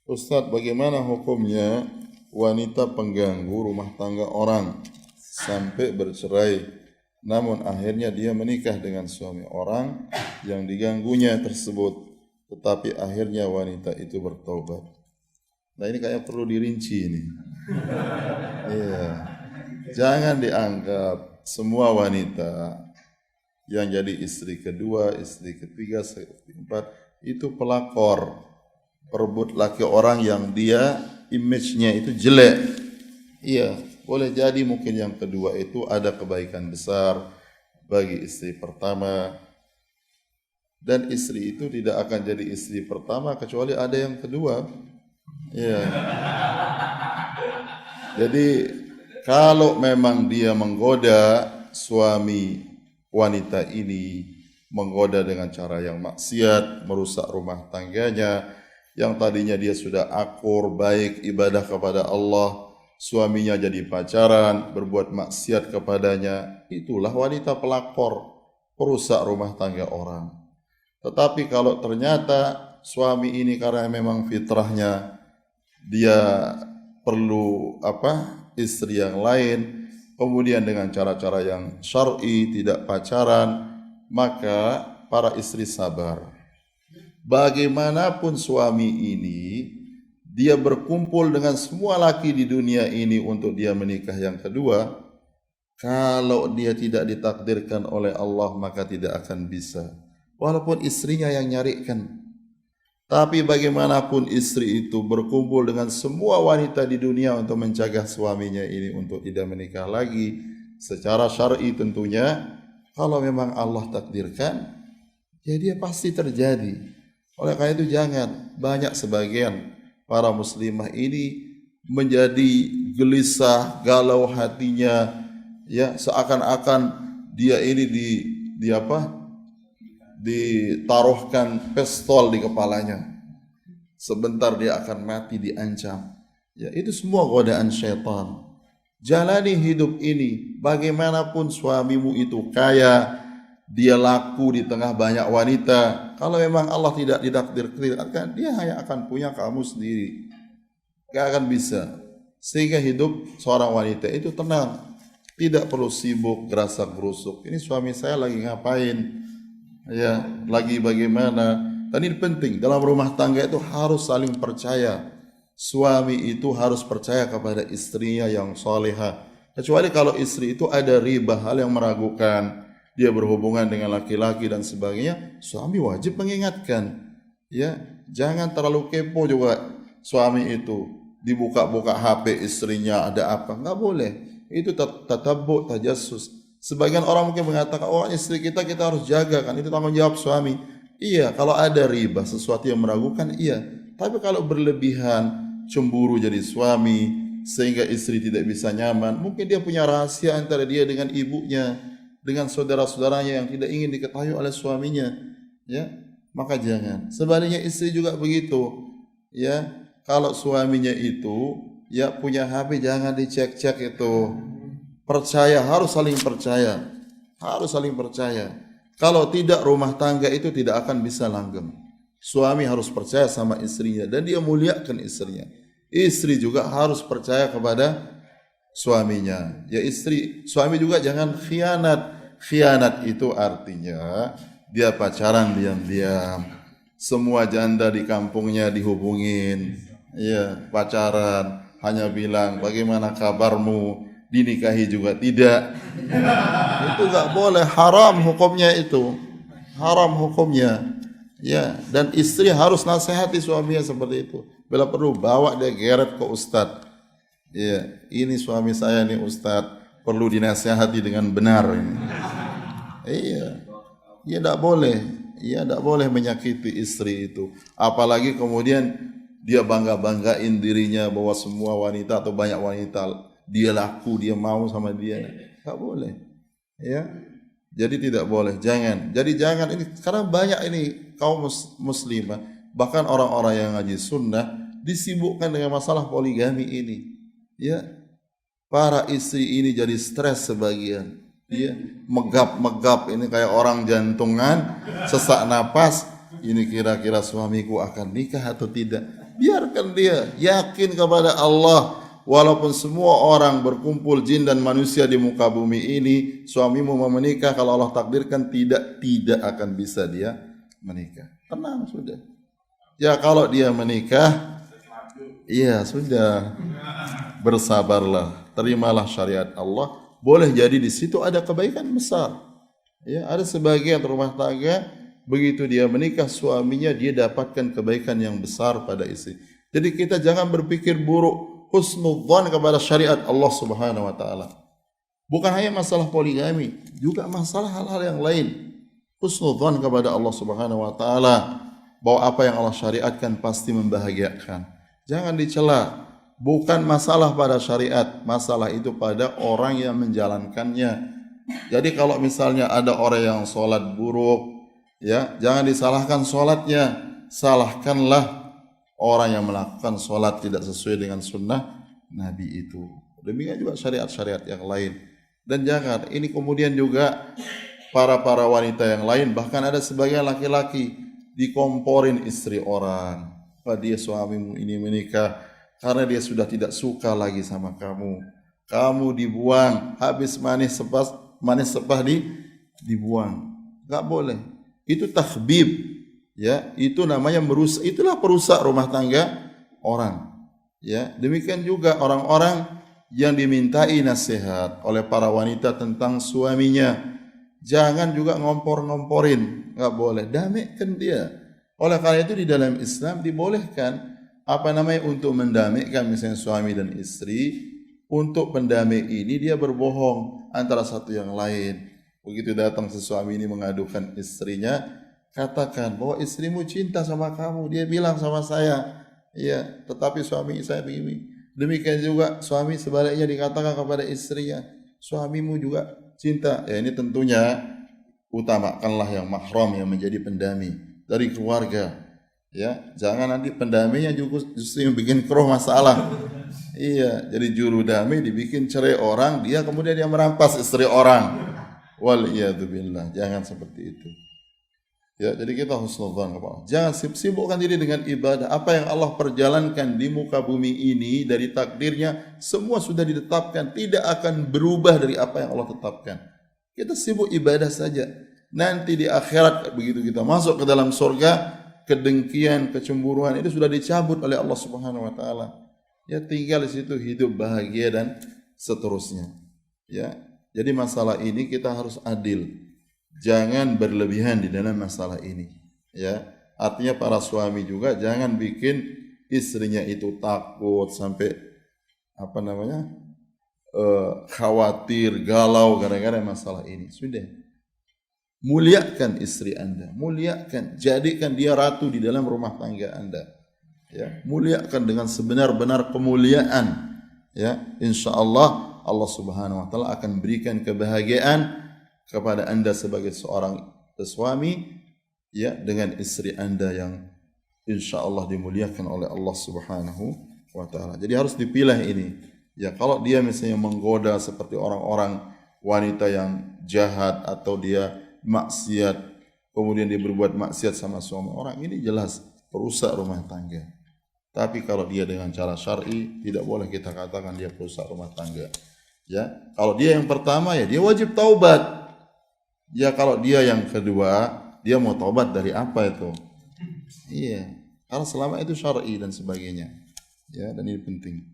Ustadz, bagaimana hukumnya wanita pengganggu rumah tangga orang sampai bercerai, namun akhirnya dia menikah dengan suami orang yang diganggunya tersebut, tetapi akhirnya wanita itu bertobat. Nah, ini kayaknya perlu dirinci ini. Iya. Jangan dianggap semua wanita yang jadi istri kedua, istri ketiga, istri keempat itu pelakor, perebut laki orang yang dia image-nya itu jelek. Iya, boleh jadi mungkin yang kedua itu ada kebaikan besar bagi istri pertama, dan istri itu tidak akan jadi istri pertama kecuali ada yang kedua. Iya. Jadi kalau memang dia menggoda suami wanita ini, menggoda dengan cara yang maksiat, merusak rumah tangganya, yang tadinya dia sudah akur, baik, ibadah kepada Allah, suaminya jadi pacaran, berbuat maksiat kepadanya, itulah wanita pelakor, perusak rumah tangga orang. Tetapi kalau ternyata suami ini karena memang fitrahnya dia perlu istri yang lain, kemudian dengan cara-cara yang syar'i, tidak pacaran, maka para istri sabar. Bagaimanapun suami ini, dia berkumpul dengan semua laki di dunia ini untuk dia menikah yang kedua, kalau dia tidak ditakdirkan oleh Allah maka tidak akan bisa, walaupun istrinya yang nyarikan. Tapi bagaimanapun istri itu berkumpul dengan semua wanita di dunia untuk mencegah suaminya ini untuk tidak menikah lagi, secara syar'i tentunya, kalau memang Allah takdirkan, ya dia pasti terjadi. Oleh karena itu jangan, banyak sebagian para muslimah ini menjadi gelisah, galau hatinya, ya seakan-akan dia ini ditaruhkan pistol di kepalanya. Sebentar dia akan mati, diancam. Ya, itu semua godaan syaitan. Jalani hidup ini, bagaimanapun suamimu itu kaya, dia laku di tengah banyak wanita, kalau memang Allah tidak ditakdirkan, dia hanya akan punya kamu sendiri. Gak akan bisa. Sehingga hidup seorang wanita itu tenang, tidak perlu sibuk, gerasak gerusuk. Ini suami saya lagi ngapain? Ya, lagi bagaimana? Dan ini penting, dalam rumah tangga itu harus saling percaya. Suami itu harus percaya kepada istrinya yang salehah. Kecuali kalau istri itu ada riba, hal yang meragukan, dia berhubungan dengan laki-laki dan sebagainya, suami wajib mengingatkan. Ya, jangan terlalu kepo juga suami itu. Dibuka-buka HP istrinya ada apa? Enggak boleh. Itu tatabbu, tajassus. Sebagian orang mungkin mengatakan, oh istri kita harus jaga kan, itu tanggung jawab suami. Iya, kalau ada riba, sesuatu yang meragukan, iya. Tapi kalau berlebihan, cemburu jadi suami, sehingga istri tidak bisa nyaman, mungkin dia punya rahasia antara dia dengan ibunya, dengan saudara-saudaranya yang tidak ingin diketahui oleh suaminya, ya, maka jangan. Sebaliknya istri juga begitu, ya. Kalau suaminya itu, ya punya HP jangan dicek-cek itu. Percaya, harus saling percaya. Harus saling percaya. Kalau tidak, rumah tangga itu tidak akan bisa langgeng. Suami harus percaya sama istrinya dan dia muliakan istrinya. Istri juga harus percaya kepada suaminya. Ya suami juga jangan khianat. Khianat itu artinya dia pacaran diam-diam. Semua janda di kampungnya dihubungin. Ya, pacaran, hanya bilang bagaimana kabarmu, dinikahi juga tidak. Itu enggak boleh, haram hukumnya itu. Haram hukumnya. Ya, dan istri harus nasihati suaminya seperti itu. Bila perlu bawa dia geret ke ustadz. Ya, ini suami saya nih ustadz, perlu dinasihati dengan benar ini. Iya. Ya enggak boleh. Ya enggak boleh menyakiti istri itu. Apalagi kemudian dia bangga-banggain dirinya bahwa semua wanita atau banyak wanita dia laku, dia mau sama dia. Enggak boleh. Ya. Jadi tidak boleh, jangan. Jadi jangan ini, karena banyak ini kaum muslimah, bahkan orang-orang yang ngaji sunnah disibukkan dengan masalah poligami ini. Ya, para istri ini jadi stres sebagian. Ya, megap-megap ini kayak orang jantungan, sesak napas. Ini kira-kira suamiku akan nikah atau tidak? Biarkan dia yakin kepada Allah. Walaupun semua orang berkumpul jin dan manusia di muka bumi ini, suamimu mau menikah, kalau Allah takdirkan tidak akan bisa dia menikah. Tenang sudah. Ya kalau dia menikah, iya sudah. Bersabarlah, terimalah syariat Allah. Boleh jadi di situ ada kebaikan besar. Ya, ada sebagian rumah tangga begitu dia menikah suaminya dia dapatkan kebaikan yang besar pada istri. Jadi kita jangan berpikir buruk. Husnudzan kepada syariat Allah Subhanahu wa taala. Bukan hanya masalah poligami, juga masalah hal-hal yang lain. Husnudzan kepada Allah Subhanahu wa taala bahwa apa yang Allah syariatkan pasti membahagiakan. Jangan dicela. Bukan masalah pada syariat, masalah itu pada orang yang menjalankannya. Jadi kalau misalnya ada orang yang sholat buruk, ya jangan disalahkan sholatnya, salahkanlah orang yang melakukan sholat tidak sesuai dengan sunnah Nabi itu. Demikian juga syariat-syariat yang lain. Dan jangan, ini kemudian juga para wanita yang lain, bahkan ada sebagian laki-laki dikomporin istri orang. Dia suamimu ini menikah karena dia sudah tidak suka lagi sama kamu. Kamu dibuang, habis manis sepah dibuang. Enggak boleh. Itu takhbib. Ya, itu namanya merusak, itulah perusak rumah tangga orang. Ya, demikian juga orang-orang yang dimintai nasihat oleh para wanita tentang suaminya. Jangan juga ngompor-ngomporin, enggak boleh. Damaikan dia. Oleh karena itu di dalam Islam dibolehkan untuk mendamaikan misalnya suami dan istri. Untuk pendamai ini dia berbohong antara satu yang lain. Begitu datang si suami ini mengadukan istrinya, katakan bahwa istrimu cinta sama kamu. Dia bilang sama saya, ya, tetapi suami saya begini. Demikian juga suami sebaliknya dikatakan kepada istrinya, suamimu juga cinta. Ya ini tentunya utamakanlah yang mahram yang menjadi pendami dari keluarga. Ya, jangan nanti pendaminya justru yang bikin keruh masalah. Iya, jadi juru damai dibikin cerai orang, dia kemudian dia merampas istri orang. Waliyadzubillah, jangan seperti itu. Ya, jadi kita husnudzan kepada Allah. Jangan sibukkan diri dengan ibadah. Apa yang Allah perjalankan di muka bumi ini dari takdirnya semua sudah ditetapkan, tidak akan berubah dari apa yang Allah tetapkan. Kita sibuk ibadah saja. Nanti di akhirat begitu kita masuk ke dalam surga, kedengkian, kecemburuan itu sudah dicabut oleh Allah Subhanahu wa taala. Ya tinggal di situ hidup bahagia dan seterusnya. Ya. Jadi masalah ini kita harus adil. Jangan berlebihan di dalam masalah ini. Ya, artinya para suami juga jangan bikin istrinya itu takut sampai khawatir, galau gara-gara masalah ini. Sudah. Muliakan istri Anda, muliakan, jadikan dia ratu di dalam rumah tangga Anda. Ya, muliakan dengan sebenar-benar kemuliaan. Ya, insyaallah Allah Subhanahu wa taala akan berikan kebahagiaan kepada Anda sebagai seorang suami, ya, dengan istri Anda yang insyaallah dimuliakan oleh Allah Subhanahu wa taala. Jadi harus dipilah ini. Ya, kalau dia misalnya menggoda seperti orang-orang wanita yang jahat atau dia maksiat, kemudian dia berbuat maksiat sama suami orang, ini jelas perusak rumah tangga. Tapi kalau dia dengan cara syar'i, tidak boleh kita katakan dia perusak rumah tangga. Ya, kalau dia yang pertama ya dia wajib taubat. Ya kalau dia yang kedua, dia mau taubat dari apa itu? Iya, karena selama itu syar'i dan sebagainya. Ya, dan ini penting.